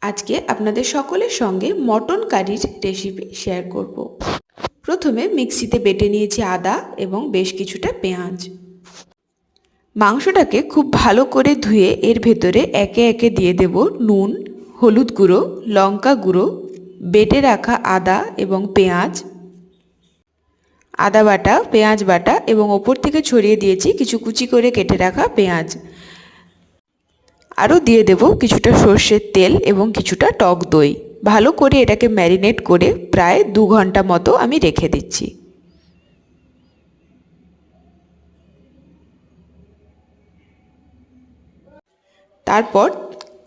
আজকে আপনাদের সকলের সঙ্গে মটন কারির রেসিপি শেয়ার করব। প্রথমে মিক্সিতে বেটে নিয়েছি আদা এবং বেশ কিছুটা পেঁয়াজ। মাংসটাকে খুব ভালো করে ধুয়ে এর ভেতরে একে একে দিয়ে দেব নুন, হলুদ গুঁড়ো, লঙ্কা গুঁড়ো, বেটে রাখা আদা এবং পেঁয়াজ, আদা বাটা, পেঁয়াজ বাটা এবং ওপর থেকে ছড়িয়ে দিয়েছি কিছু কুচি করে কেটে রাখা পেঁয়াজ। আরও দিয়ে দেব কিছুটা সর্ষের তেল এবং কিছুটা টক দই। ভালো করে এটাকে ম্যারিনেট করে প্রায় 2 ঘন্টা মতো আমি রেখে দিচ্ছি। তারপর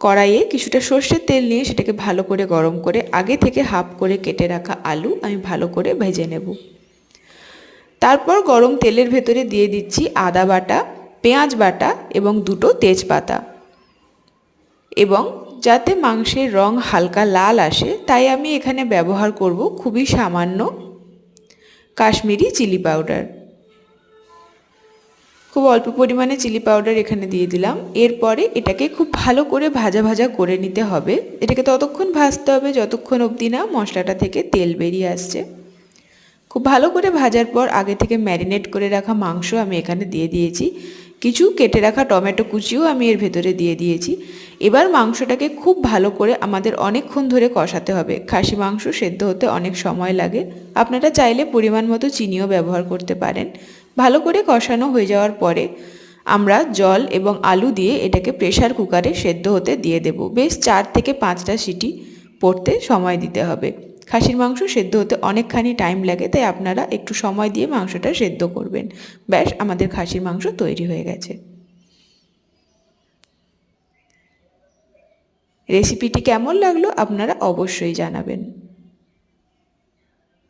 কড়াইয়ে কিছুটা সর্ষের তেল নিয়ে সেটাকে ভালো করে গরম করে আগে থেকে হাফ করে কেটে রাখা আলু আমি ভালো করে ভেজে নেব। তারপর গরম তেলের ভেতরে দিয়ে দিচ্ছি আদা বাটা, পেঁয়াজ বাটা এবং 2টো তেজপাতা। এবং যাতে মাংসের রং হালকা লাল আসে তাই আমি এখানে ব্যবহার করব খুবই সামান্য কাশ্মীরি চিলি পাউডার। খুব অল্প পরিমাণে চিলি পাউডার এখানে দিয়ে দিলাম। এরপরে এটাকে খুব ভালো করে ভাজা ভাজা করে নিতে হবে। এটাকে ততক্ষণ ভাজতে হবে যতক্ষণ অবধি না মশলাটা থেকে তেল বেরিয়ে আসছে। খুব ভালো করে ভাজার পর আগে থেকে ম্যারিনেট করে রাখা মাংস আমি এখানে দিয়ে দিয়েছি। কিছু কেটে রাখা টমেটো কুচিও আমি এর ভেতরে দিয়ে দিয়েছি। এবার মাংসটাকে খুব ভালো করে আমাদের অনেকক্ষণ ধরে কষাতে হবে। খাসি মাংস সেদ্ধ হতে অনেক সময় লাগে। আপনারা চাইলে পরিমাণ মতো চিনিও ব্যবহার করতে পারেন। ভালো করে কষানো হয়ে যাওয়ার পরে আমরা জল এবং আলু দিয়ে এটাকে প্রেসার কুকারে সেদ্ধ হতে দিয়ে দেব। বেশ 4 থেকে 5টা সিটি পড়তে সময় দিতে হবে। খাসির মাংস সেদ্ধ হতে অনেকখানি টাইম লাগে, তাই আপনারা একটু সময় দিয়ে মাংসটা সেদ্ধ করবেন। ব্যাস, আমাদের খাসির মাংস তৈরি হয়ে গেছে। রেসিপিটি কেমন লাগলো আপনারা অবশ্যই জানাবেন।